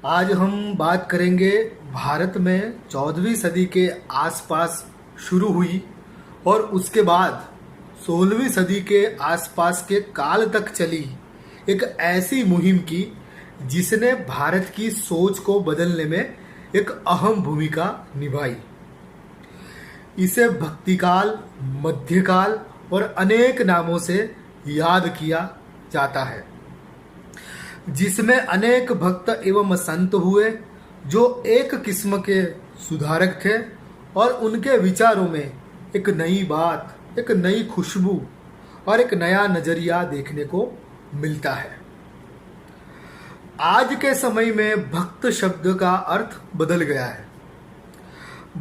आज हम बात करेंगे भारत में 14वीं सदी के आसपास शुरू हुई और उसके बाद 16वीं सदी के आसपास के काल तक चली एक ऐसी मुहिम की जिसने भारत की सोच को बदलने में एक अहम भूमिका निभाई। इसे भक्तिकाल, मध्यकाल और अनेक नामों से याद किया जाता है, जिसमें अनेक भक्त एवं संत हुए जो एक किस्म के सुधारक थे और उनके विचारों में एक नई बात, एक नई खुशबू और एक नया नजरिया देखने को मिलता है। आज के समय में भक्त शब्द का अर्थ बदल गया है।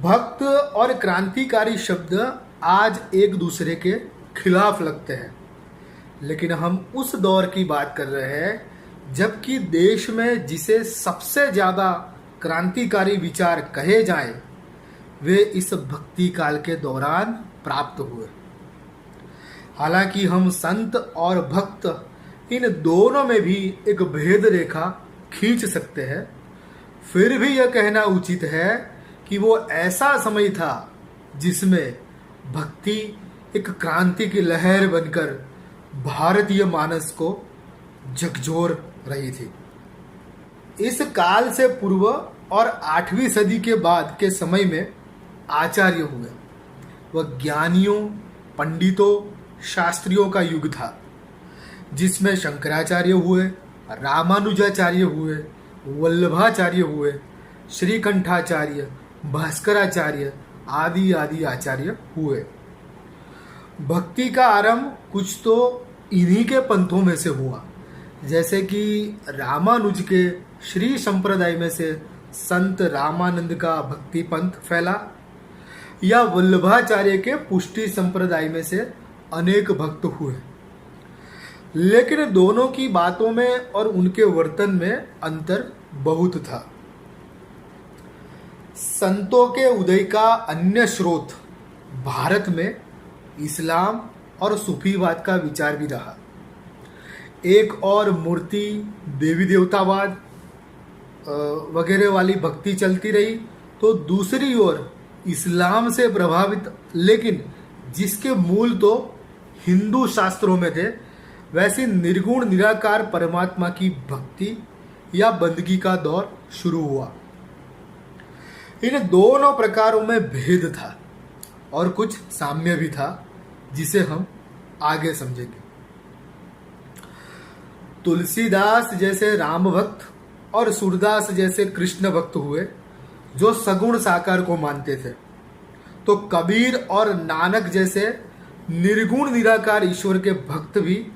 भक्त और क्रांतिकारी शब्द आज एक दूसरे के खिलाफ लगते हैं, लेकिन हम उस दौर की बात कर रहे हैं जबकि देश में जिसे सबसे ज़्यादा क्रांतिकारी विचार कहे जाएं, वे इस भक्ति काल के दौरान प्राप्त हुए। हालांकि हम संत और भक्त इन दोनों में भी एक भेद रेखा खींच सकते हैं, फिर भी यह कहना उचित है कि वो ऐसा समय था जिसमें भक्ति एक क्रांति की लहर बनकर भारतीय मानस को झकझोर रही थी। इस काल से पूर्व और 8वीं सदी के बाद के समय में आचार्य हुए। वह ज्ञानियों, पंडितों, शास्त्रियों का युग था, जिसमें शंकराचार्य हुए, रामानुजाचार्य हुए, वल्लभाचार्य हुए, श्रीकंठाचार्य, भास्कराचार्य आदि आदि आचार्य हुए। भक्ति का आरंभ कुछ तो इन्हीं के पंथों में से हुआ, जैसे कि रामानुज के श्री संप्रदाय में से संत रामानंद का भक्ति पंथ फैला, या वल्लभाचार्य के पुष्टि संप्रदाय में से अनेक भक्त हुए। लेकिन दोनों की बातों में और उनके वर्तन में अंतर बहुत था। संतों के उदय का अन्य स्रोत भारत में इस्लाम और सूफीवाद का विचार भी रहा। एक और मूर्ति, देवी देवतावाद वगैरह वाली भक्ति चलती रही, तो दूसरी ओर इस्लाम से प्रभावित लेकिन जिसके मूल तो हिंदू शास्त्रों में थे, वैसी निर्गुण निराकार परमात्मा की भक्ति या बंदगी का दौर शुरू हुआ। इन दोनों प्रकारों में भेद था और कुछ साम्य भी था, जिसे हम आगे समझेंगे। तुलसीदास जैसे राम भक्त और सूरदास जैसे कृष्ण भक्त हुए जो सगुण साकार को मानते थे, तो कबीर और नानक जैसे निर्गुण निराकार ईश्वर के भक्त भी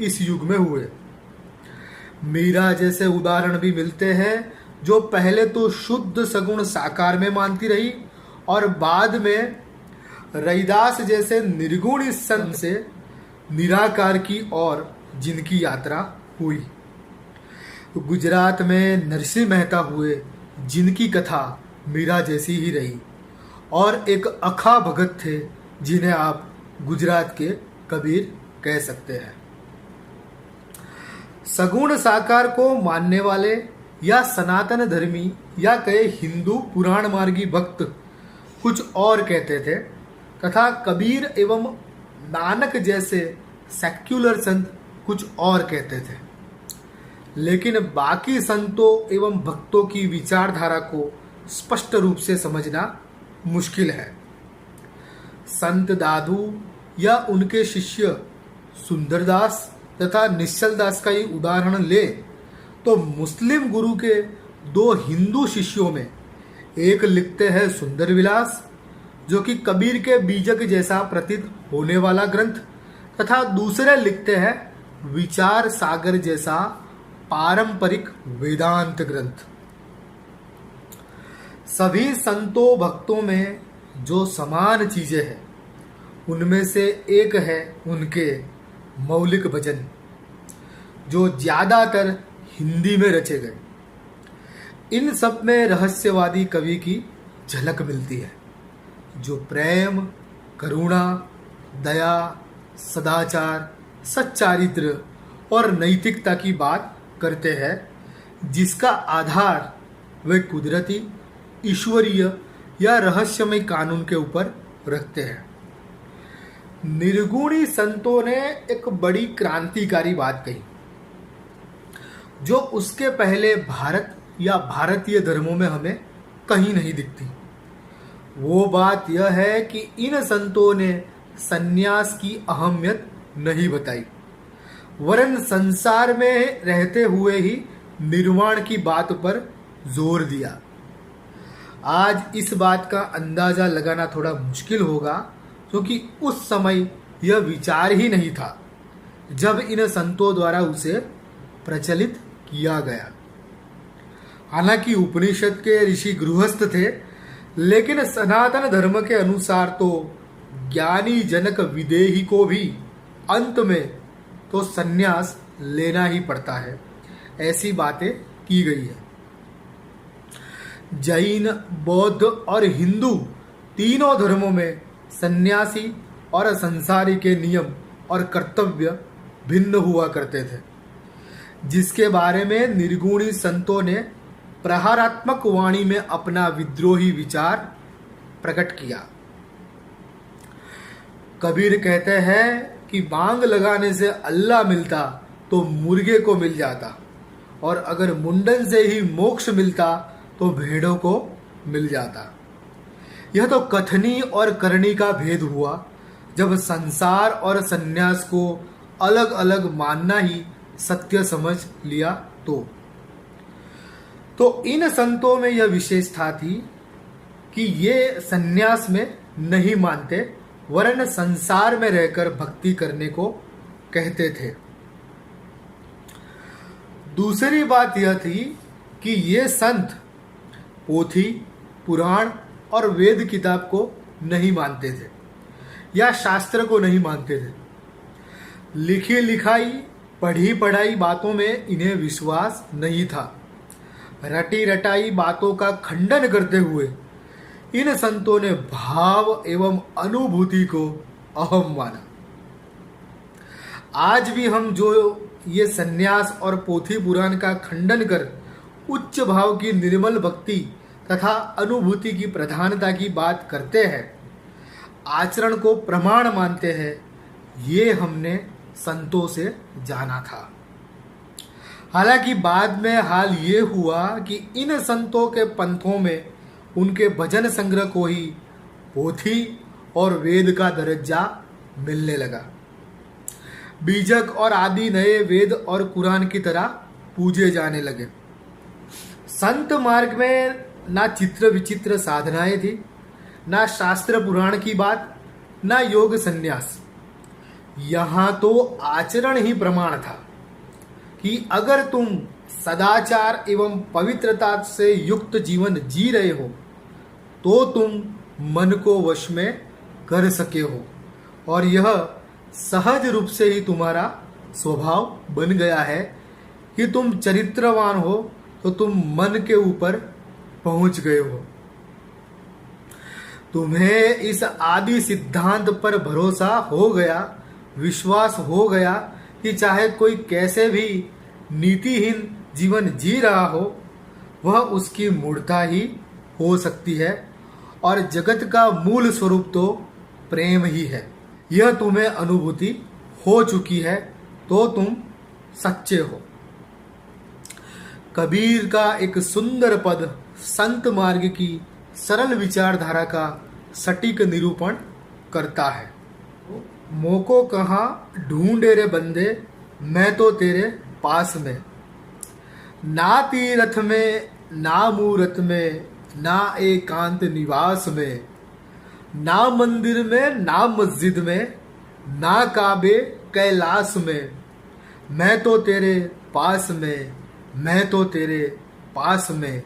इस युग में हुए। मीरा जैसे उदाहरण भी मिलते हैं जो पहले तो शुद्ध सगुण साकार में मानती रही और बाद में रैदास जैसे निर्गुण इस संत से निराकार की ओर जिनकी यात्रा हुई। गुजरात में नरसिंह मेहता हुए जिनकी कथा मीरा जैसी ही रही, और एक अखा भगत थे जिन्हें आप गुजरात के कबीर कह सकते हैं। सगुण साकार को मानने वाले या सनातन धर्मी या कहे हिंदू पुराण मार्गी भक्त कुछ और कहते थे, तथा कबीर एवं नानक जैसे सेक्युलर संत कुछ और कहते थे। लेकिन बाकी संतों एवं भक्तों की विचारधारा को स्पष्ट रूप से समझना मुश्किल है। संत दादू या उनके शिष्य सुंदरदास तथा निश्चलदास का ही उदाहरण ले तो मुस्लिम गुरु के दो हिंदू शिष्यों में एक लिखते हैं सुंदर विलास, जो कि कबीर के बीजक जैसा प्रतीत होने वाला ग्रंथ, तथा दूसरे लिखते हैं विचार सागर जैसा पारंपरिक वेदांत ग्रंथ। सभी संतों भक्तों में जो समान चीजें हैं, उनमें से एक है उनके मौलिक भजन, जो ज्यादातर हिंदी में रचे गए। इन सब में रहस्यवादी कवि की झलक मिलती है, जो प्रेम, करुणा, दया, सदाचार, सच्चारित्र और नैतिकता की बात करते हैं, जिसका आधार वे कुदरती, ईश्वरीय या रहस्यमय कानून के ऊपर रखते हैं। निर्गुणी संतों ने एक बड़ी क्रांतिकारी बात कही जो उसके पहले भारत या भारतीय धर्मों में हमें कहीं नहीं दिखती। वो बात यह है कि इन संतों ने सन्यास की अहमियत नहीं बताई, वरन संसार में रहते हुए ही निर्वाण की बात पर जोर दिया। आज इस बात का अंदाजा लगाना थोड़ा मुश्किल होगा, क्योंकि उस समय यह विचार ही नहीं था जब इन संतों द्वारा उसे प्रचलित किया गया। हालांकि उपनिषद के ऋषि गृहस्थ थे, लेकिन सनातन धर्म के अनुसार तो ज्ञानी जनक विदेही को भी अंत में तो सन्यास लेना ही पड़ता है, ऐसी बातें की गई है। जैन, बौद्ध और हिंदू तीनों धर्मों में सन्यासी और संसारी के नियम और कर्तव्य भिन्न हुआ करते थे, जिसके बारे में निर्गुणी संतों ने प्रहारात्मक वाणी में अपना विद्रोही विचार प्रकट किया। कबीर कहते हैं कि बांग लगाने से अल्लाह मिलता तो मुर्गे को मिल जाता, और अगर मुंडन से ही मोक्ष मिलता तो भेड़ों को मिल जाता। यह तो कथनी और करनी का भेद हुआ, जब संसार और सन्यास को अलग अलग मानना ही सत्य समझ लिया। तो इन संतों में यह विशेषता थी कि ये सन्यास में नहीं मानते, वरन संसार में रहकर भक्ति करने को कहते थे। दूसरी बात यह थी कि ये संत पोथी, पुराण और वेद किताब को नहीं मानते थे या शास्त्र को नहीं मानते थे। लिखी लिखाई, पढ़ी पढ़ाई बातों में इन्हें विश्वास नहीं था। रटी रटाई बातों का खंडन करते हुए इन संतों ने भाव एवं अनुभूति को अहम माना। आज भी हम जो ये सन्यास और पोथी पुराण का खंडन कर उच्च भाव की निर्मल भक्ति तथा अनुभूति की प्रधानता की बात करते हैं, आचरण को प्रमाण मानते हैं, ये हमने संतों से जाना था। हालांकि बाद में हाल ये हुआ कि इन संतों के पंथों में उनके भजन संग्रह को ही पोथी और वेद का दर्जा मिलने लगा। बीजक और आदि नए वेद और कुरान की तरह पूजे जाने लगे। संत मार्ग में ना चित्र विचित्र साधनाएं थी, ना शास्त्र पुराण की बात, ना योग संन्यास। यहाँ तो आचरण ही प्रमाण था कि अगर तुम सदाचार एवं पवित्रता से युक्त जीवन जी रहे हो तो तुम मन को वश में कर सके हो, और यह सहज रूप से ही तुम्हारा स्वभाव बन गया है कि तुम चरित्रवान हो तो तुम मन के ऊपर पहुंच गए हो। तुम्हें इस आदि सिद्धांत पर भरोसा हो गया, विश्वास हो गया कि चाहे कोई कैसे भी नीतिहीन जीवन जी रहा हो, वह उसकी मूर्ता ही हो सकती है, और जगत का मूल स्वरूप तो प्रेम ही है। यह तुम्हें अनुभूति हो चुकी है तो तुम सच्चे हो। कबीर का एक सुंदर पद संत मार्ग की सरल विचारधारा का सटीक निरूपण करता है। मोको कहाँ ढूंढे रे बंदे, मैं तो तेरे पास में। ना तीरथ में, ना मूरत में, ना एकांत निवास में, ना मंदिर में, ना मस्जिद में, ना काबे कैलाश में, मैं तो तेरे पास में, मैं तो तेरे पास में।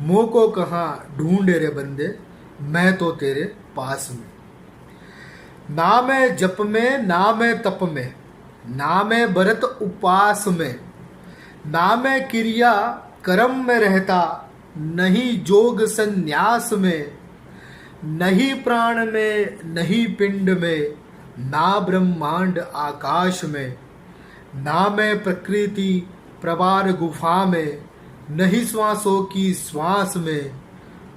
मोको कहाँ ढूंढे रे बंदे, मैं तो तेरे पास में। ना मैं जप में, ना मैं तप में, ना मैं व्रत उपवास में, ना मैं क्रिया कर्म में रहता, नहीं जोग संन्यास में, नहीं प्राण में, नहीं पिंड में, ना ब्रह्मांड आकाश में, ना मैं प्रकृति प्रवार गुफा में, नहीं श्वासों की श्वास में,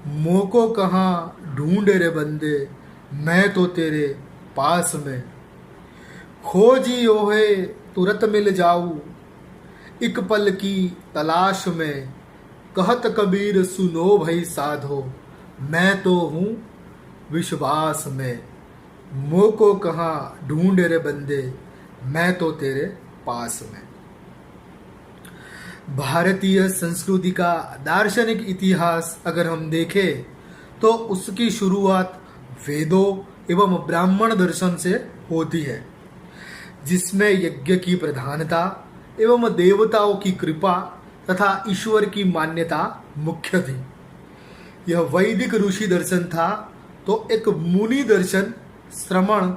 मोको कहाँ ढूंढे रे बंदे, मैं तो तेरे पास में। खोजी ओहे तुरंत मिल जाऊं, एक पल की तलाश में। कहत कबीर सुनो भई साधो, मैं तो हूँ विश्वास में। मोको कहाँ ढूंढे रे बंदे, मैं तो तेरे पास में। भारतीय संस्कृति का दार्शनिक इतिहास अगर हम देखें तो उसकी शुरुआत वेदों एवं ब्राह्मण दर्शन से होती है, जिसमें यज्ञ की प्रधानता एवं देवताओं की कृपा तथा ईश्वर की मान्यता मुख्य थी। यह वैदिक ऋषि दर्शन था तो एक मुनि दर्शन श्रमण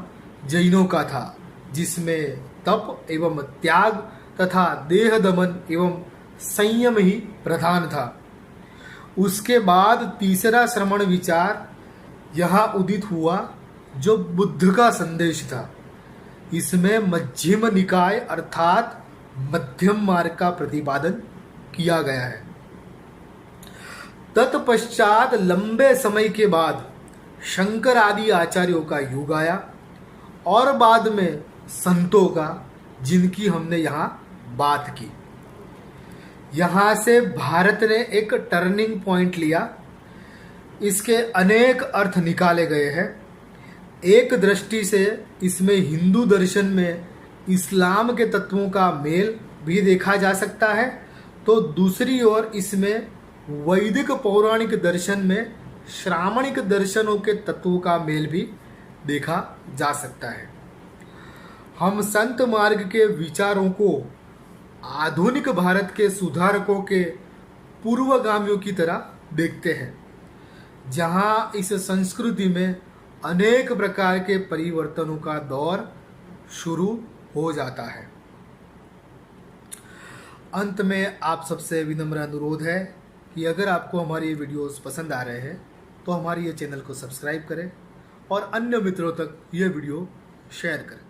जैनों का था, जिसमें तप एवं त्याग तथा देह दमन एवं संयम ही प्रधान था। उसके बाद तीसरा श्रमण विचार यहाँ उदित हुआ, जो बुद्ध का संदेश था। इसमें मध्यम निकाय अर्थात मध्यम मार्ग का प्रतिपादन किया गया है। तत्पश्चात लंबे समय के बाद शंकर आदि आचार्यों का युग आया और बाद में संतों का, जिनकी हमने यहाँ बात की। यहाँ से भारत ने एक टर्निंग पॉइंट लिया। इसके अनेक अर्थ निकाले गए हैं। एक दृष्टि से इसमें हिंदू दर्शन में इस्लाम के तत्वों का मेल भी देखा जा सकता है, तो दूसरी ओर इसमें वैदिक पौराणिक दर्शन में श्रामणिक दर्शनों के तत्वों का मेल भी देखा जा सकता है। हम संत मार्ग के विचारों को आधुनिक भारत के सुधारकों के पूर्वगामियों की तरह देखते हैं, जहां इस संस्कृति में अनेक प्रकार के परिवर्तनों का दौर शुरू हो जाता है। अंत में आप सबसे विनम्र अनुरोध है कि अगर आपको हमारी ये वीडियोस पसंद आ रहे हैं तो हमारे ये चैनल को सब्सक्राइब करें और अन्य मित्रों तक ये वीडियो शेयर करें।